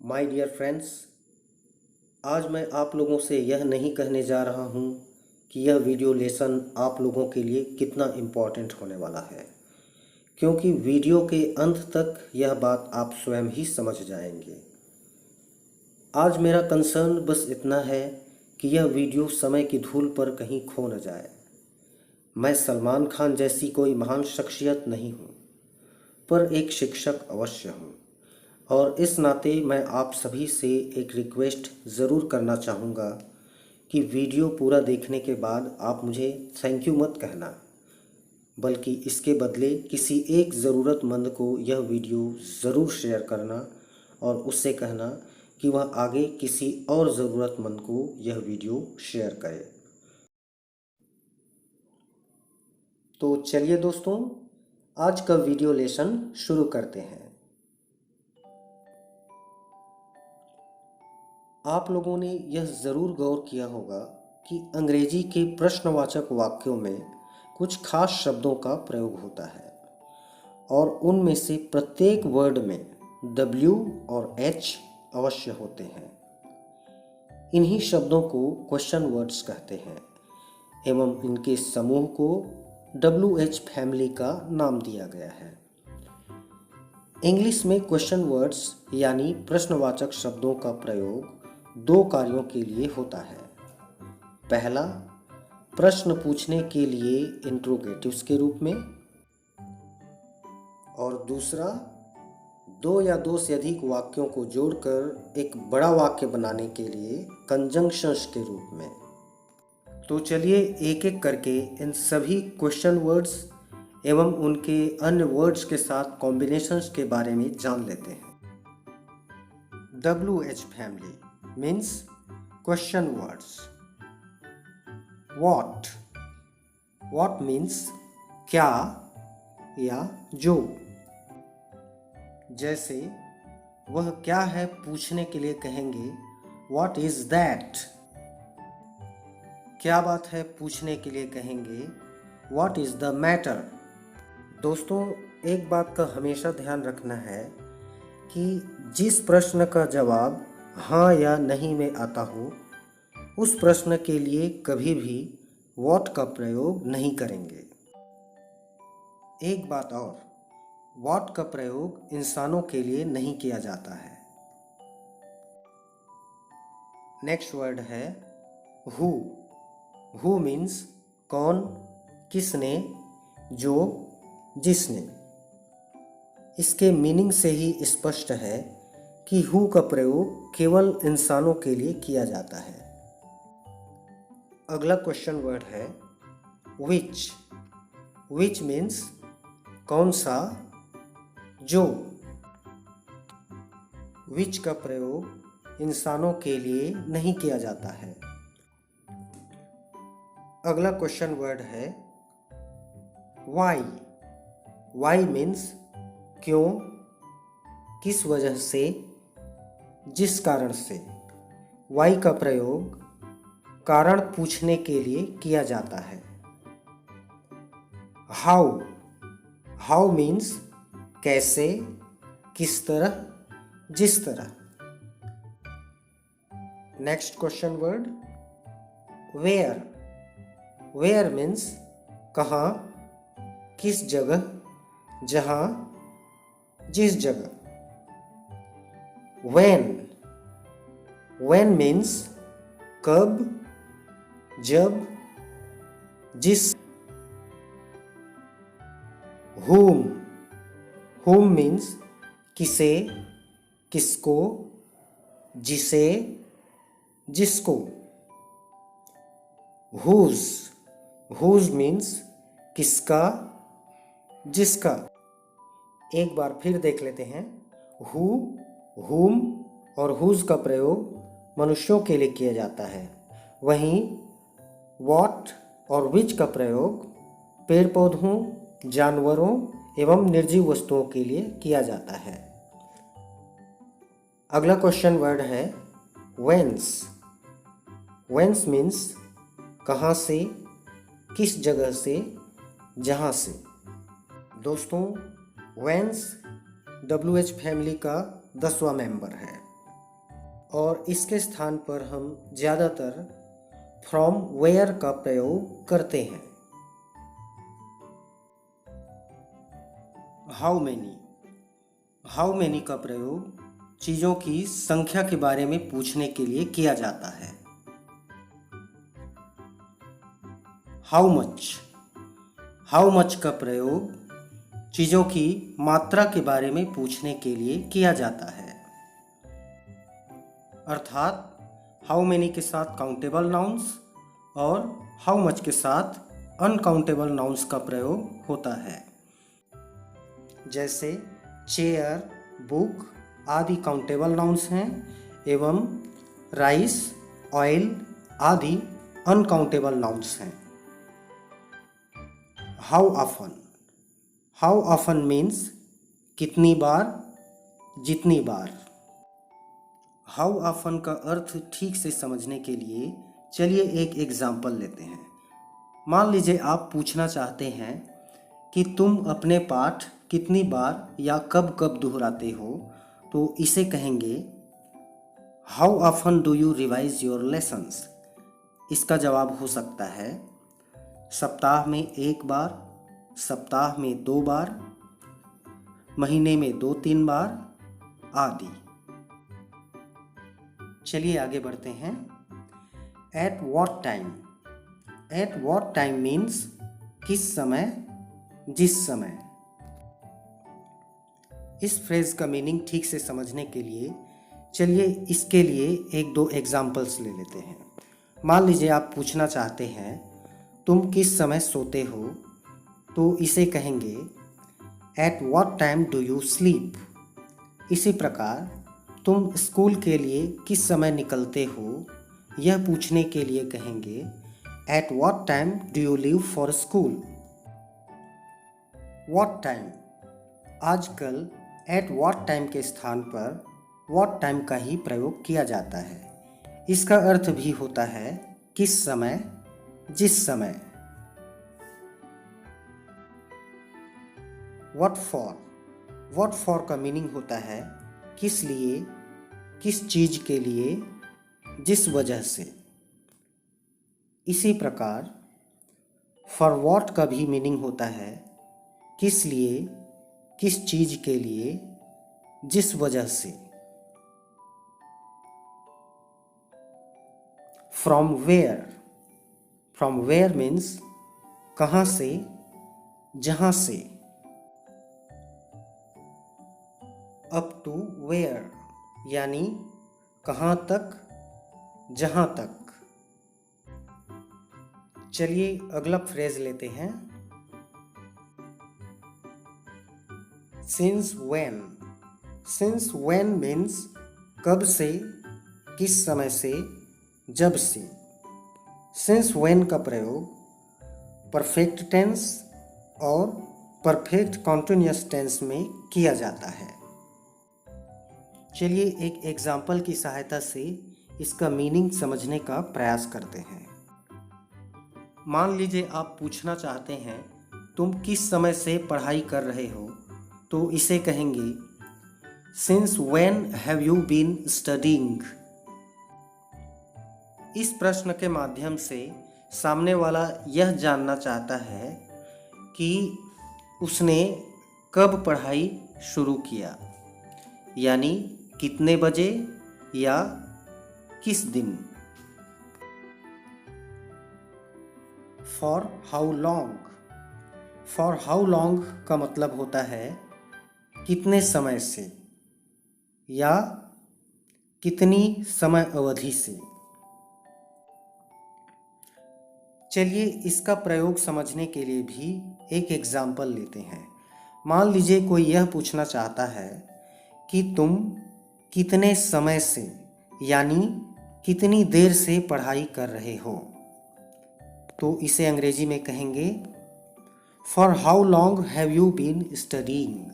My dear friends, आज मैं आप लोगों से यह नहीं कहने जा रहा हूँ कि यह वीडियो लेसन आप लोगों के लिए कितना इम्पोर्टेंट होने वाला है, क्योंकि वीडियो के अंत तक यह बात आप स्वयं ही समझ जाएंगे। आज मेरा कंसर्न बस इतना है कि यह वीडियो समय की धूल पर कहीं खो न जाए। मैं सलमान खान जैसी कोई महान शख्सियत नहीं हूँ, पर एक शिक्षक अवश्य हूँ, और इस नाते मैं आप सभी से एक रिक्वेस्ट ज़रूर करना चाहूँगा कि वीडियो पूरा देखने के बाद आप मुझे थैंक यू मत कहना, बल्कि इसके बदले किसी एक ज़रूरतमंद को यह वीडियो ज़रूर शेयर करना और उससे कहना कि वह आगे किसी और ज़रूरतमंद को यह वीडियो शेयर करे। तो चलिए दोस्तों, आज का वीडियो लेसन शुरू करते हैं। आप लोगों ने यह ज़रूर गौर किया होगा कि अंग्रेजी के प्रश्नवाचक वाक्यों में कुछ खास शब्दों का प्रयोग होता है और उनमें से प्रत्येक वर्ड में W और H अवश्य होते हैं। इन्हीं शब्दों को क्वेश्चन वर्ड्स कहते हैं एवं इनके समूह को WH फैमिली का नाम दिया गया है। इंग्लिश में क्वेश्चन वर्ड्स यानी प्रश्नवाचक शब्दों का प्रयोग दो कार्यों के लिए होता है। पहला, प्रश्न पूछने के लिए इंट्रोगेटिव्स के रूप में, और दूसरा, दो या दो से अधिक वाक्यों को जोड़कर एक बड़ा वाक्य बनाने के लिए कंजंक्शंस के रूप में। तो चलिए एक एक करके इन सभी क्वेश्चन वर्ड्स एवं उनके अन्य वर्ड्स के साथ कॉम्बिनेशंस के बारे में जान लेते हैं। WH family means question words. What means क्या या जो। जैसे वह क्या है पूछने के लिए कहेंगे What is that? क्या बात है पूछने के लिए कहेंगे What is the matter? दोस्तों, एक बात का हमेशा ध्यान रखना है कि जिस प्रश्न का जवाब हाँ या नहीं में आता हो, उस प्रश्न के लिए कभी भी व्हाट का प्रयोग नहीं करेंगे। एक बात और, व्हाट का प्रयोग इंसानों के लिए नहीं किया जाता है। नेक्स्ट वर्ड है हु। हु मीन्स कौन, किसने, जो, जिसने। इसके मीनिंग से ही स्पष्ट है कि हु का प्रयोग केवल इंसानों के लिए किया जाता है। अगला क्वेश्चन वर्ड है विच। विच मीन्स कौन सा, जो। विच का प्रयोग इंसानों के लिए नहीं किया जाता है। अगला क्वेश्चन वर्ड है वाई। वाई मीन्स क्यों, किस वजह से, जिस कारण से। वाई का प्रयोग कारण पूछने के लिए किया जाता है। हाउ। हाउ मीन्स कैसे, किस तरह, जिस तरह। Next question word where. Where means कहाँ, किस जगह, जहाँ, जिस जगह। When. When means कब, जब, जिस। Whom. Whom means किसे, किसको, जिसे, जिसको। Whose. Whose means किसका, जिसका। एक बार फिर देख लेते हैं। Who, whom और whose का प्रयोग मनुष्यों के लिए किया जाता है, वहीं what और which का प्रयोग पेड़ पौधों, जानवरों एवं निर्जीव वस्तुओं के लिए किया जाता है। अगला क्वेश्चन वर्ड है whence। whence मीन्स कहाँ से, किस जगह से, जहाँ से। दोस्तों, whence WH फैमिली का 10वां मेंबर है और इसके स्थान पर हम ज़्यादातर फ्रॉम वेयर का प्रयोग करते हैं। हाउ मैनी, हाउ मैनी का प्रयोग चीज़ों की संख्या के बारे में पूछने के लिए किया जाता है। हाउ मच, हाउ मच का प्रयोग चीज़ों की मात्रा के बारे में पूछने के लिए किया जाता है। अर्थात हाउ मैनी के साथ काउंटेबल नाउन्स और हाउ मच के साथ अनकाउंटेबल नाउन्स का प्रयोग होता है। जैसे चेयर, बुक आदि काउंटेबल नाउन्स हैं एवं राइस, ऑयल आदि अनकाउंटेबल नाउन्स हैं। How often, how often means कितनी बार, जितनी बार। हाउ ऑफन का अर्थ ठीक से समझने के लिए चलिए एक एग्जाम्पल लेते हैं। मान लीजिए आप पूछना चाहते हैं कि तुम अपने पाठ कितनी बार या कब कब दोहराते हो, तो इसे कहेंगे how often do you revise your lessons. इसका जवाब हो सकता है सप्ताह में 1 बार, सप्ताह में 2 बार, महीने में 2-3 बार आदि। चलिए आगे बढ़ते हैं। At what time, at what time means किस समय, जिस समय। इस फ्रेज का मीनिंग ठीक से समझने के लिए चलिए इसके लिए 1-2 एग्जाम्पल्स ले लेते हैं। मान लीजिए आप पूछना चाहते हैं तुम किस समय सोते हो, तो इसे कहेंगे at what time do you sleep. इसी प्रकार तुम स्कूल के लिए किस समय निकलते हो, यह पूछने के लिए कहेंगे at what time do you leave for school. What time, आजकल एट वॉट टाइम के स्थान पर वॉट टाइम का ही प्रयोग किया जाता है। इसका अर्थ भी होता है किस समय, जिस समय। व्हाट फॉर, व्हाट फॉर का मीनिंग होता है किस लिए, किस चीज के लिए, जिस वजह से। इसी प्रकार फॉर व्हाट का भी मीनिंग होता है किस लिए, किस चीज के लिए, जिस वजह से। From where, from where means कहाँ से, जहाँ से। अप टू वेयर यानी कहाँ तक, जहाँ तक। चलिए अगला फ्रेज लेते हैं। Since when, since when means कब से, किस समय से, जब से। सिंस व्हेन का प्रयोग परफेक्ट टेंस और परफेक्ट कॉन्टिन्यूअस टेंस में किया जाता है। चलिए एक एग्जाम्पल की सहायता से इसका मीनिंग समझने का प्रयास करते हैं। मान लीजिए आप पूछना चाहते हैं तुम किस समय से पढ़ाई कर रहे हो, तो इसे कहेंगे since when have you been studying. इस प्रश्न के माध्यम से सामने वाला यह जानना चाहता है कि उसने कब पढ़ाई शुरू किया, यानी कितने बजे या किस दिन। For how long, for how long का मतलब होता है कितने समय से या कितनी समय अवधि से। चलिए इसका प्रयोग समझने के लिए भी एक एग्जाम्पल लेते हैं। मान लीजिए कोई यह पूछना चाहता है कि तुम कितने समय से यानी कितनी देर से पढ़ाई कर रहे हो, तो इसे अंग्रेजी में कहेंगे for how long have you been studying.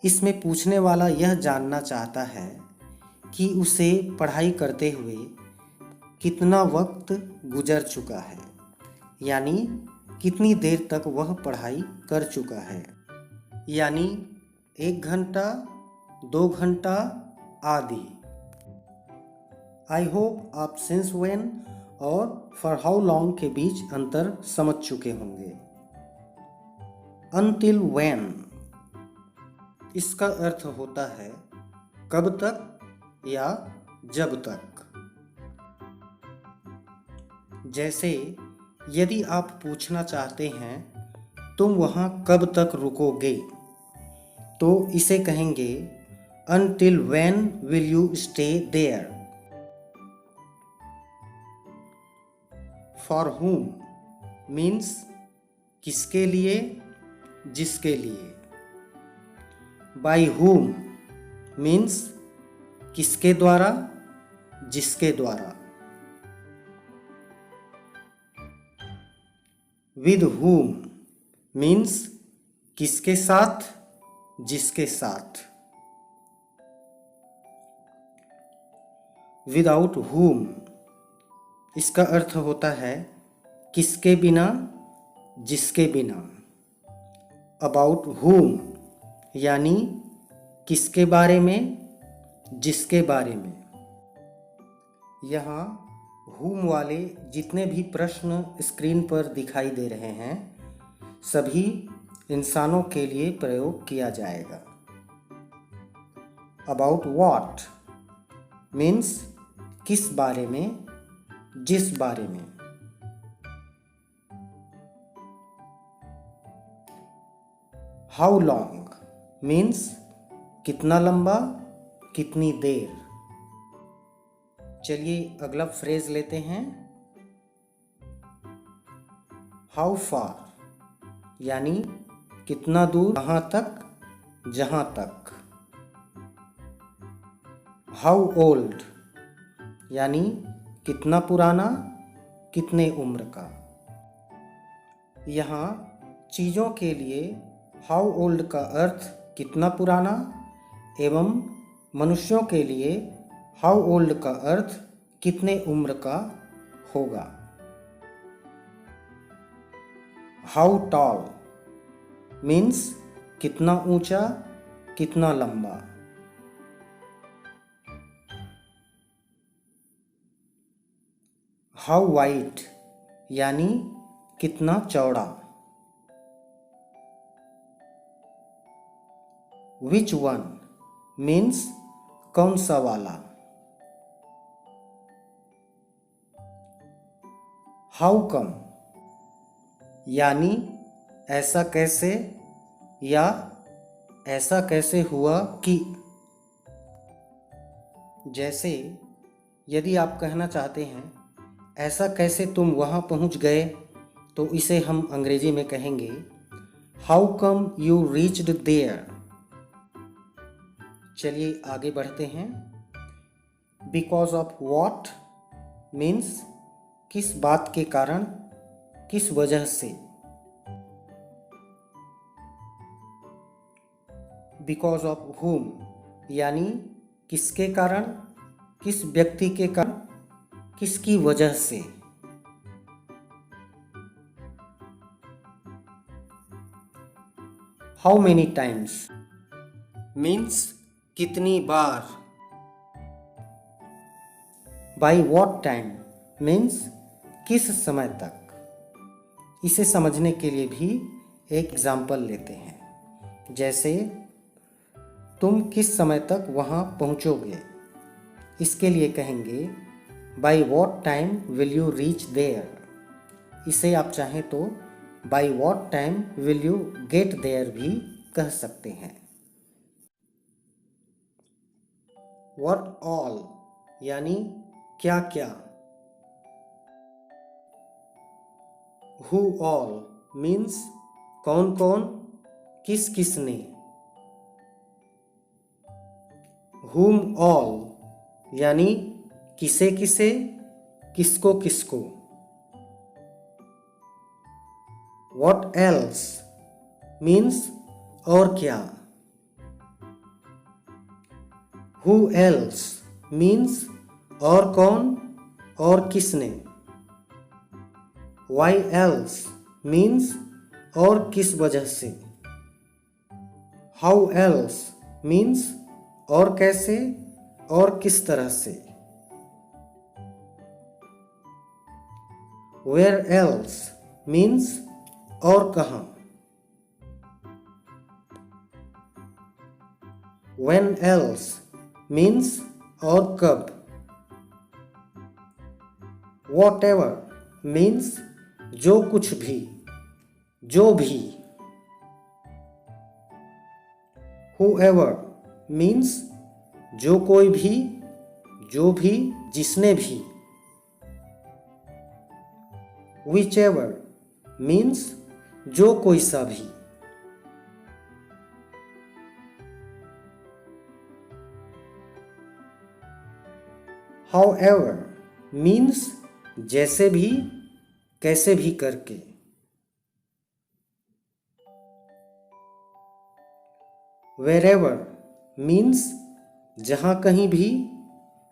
इसमें पूछने वाला यह जानना चाहता है कि उसे पढ़ाई करते हुए कितना वक्त गुजर चुका है, यानी कितनी देर तक वह पढ़ाई कर चुका है, यानी 1 घंटा, 2 घंटा आदि। आई होप आप सिंस व्हेन और फॉर हाउ लॉन्ग के बीच अंतर समझ चुके होंगे। अनटिल व्हेन इसका अर्थ होता है कब तक या जब तक। जैसे यदि आप पूछना चाहते हैं तुम वहाँ कब तक रुकोगे, तो इसे कहेंगे until when will you stay there. For whom means किसके लिए, जिसके लिए। बाय whom मीन्स किसके द्वारा, जिसके द्वारा। विद whom मीन्स किसके साथ, जिसके साथ। विदाउट whom इसका अर्थ होता है किसके बिना, जिसके बिना। अबाउट whom यानी किसके बारे में, जिसके बारे में। यहाँ whom वाले जितने भी प्रश्न स्क्रीन पर दिखाई दे रहे हैं सभी इंसानों के लिए प्रयोग किया जाएगा। अबाउट what मीन्स किस बारे में, जिस बारे में। हाउ लॉन्ग मीन्स कितना लंबा, कितनी देर। चलिए अगला फ्रेज लेते हैं। हाउ फार यानी कितना दूर, कहाँ तक, जहाँ तक। हाउ ओल्ड यानी कितना पुराना, कितने उम्र का। यहाँ चीज़ों के लिए हाउ ओल्ड का अर्थ कितना पुराना एवं मनुष्यों के लिए हाउ ओल्ड का अर्थ कितने उम्र का होगा। हाउ टॉल मीन्स कितना ऊंचा, कितना लंबा। हाउ वाइड यानी कितना चौड़ा। विच वन मीन्स कौन सा वाला। हाउ कम यानी ऐसा कैसे या ऐसा कैसे हुआ कि। जैसे यदि आप कहना चाहते हैं ऐसा कैसे तुम वहाँ पहुँच गए, तो इसे हम अंग्रेजी में कहेंगे how come you reached there. चलिए आगे बढ़ते हैं। बिकॉज ऑफ वॉट मीन्स किस बात के कारण, किस वजह से। बिकॉज ऑफ whom यानी किसके कारण, किस व्यक्ति के कारण, किसकी वजह से। हाउ मेनी टाइम्स मीन्स कितनी बार। बाय व्हाट टाइम मीन्स किस समय तक। इसे समझने के लिए भी एक एग्जाम्पल लेते हैं। जैसे तुम किस समय तक वहाँ पहुँचोगे, इसके लिए कहेंगे by what time will you reach there. इसे आप चाहें तो by what time will you get there भी कह सकते हैं। व्हाट ऑल यानी क्या क्या। हु ऑल मीन्स कौन कौन, किस किसने। हुम ऑल यानी किसे किसे, किसको किसको। व्हाट एल्स मीन्स और क्या। हु एल्स मीन्स और कौन और किसने। Why else means और किस वजह से। How else means और कैसे और किस तरह से। वेयर एल्स मीन्स और कहाँ। व्हेन एल्स मीन्स और कब। वॉट एवर मीन्स जो कुछ भी, जो भी। whoever मीन्स जो कोई भी, जो भी, जिसने भी। whichever मीन्स जो कोई सा भी। however मीन्स जैसे भी, कैसे भी करके। wherever मीन्स जहाँ कहीं भी,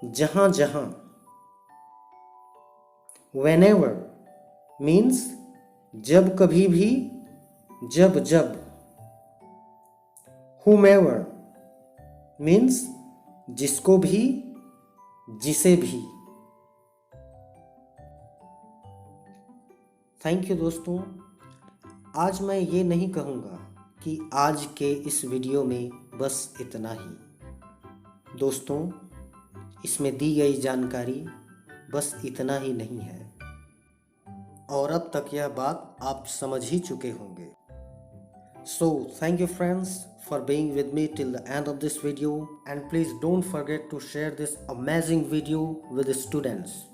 जहाँ जहाँ। whenever मीन्स जब कभी भी, जब जब। whomever मीन्स जिसको भी, जिसे भी। थैंक यू दोस्तों। आज मैं ये नहीं कहूँगा कि आज के इस वीडियो में बस इतना ही। दोस्तों, इसमें दी गई जानकारी बस इतना ही नहीं है, और अब तक यह बात आप समझ ही चुके होंगे। So, thank you friends for being with me till the end of this video, and please don't forget to share this amazing video with the students.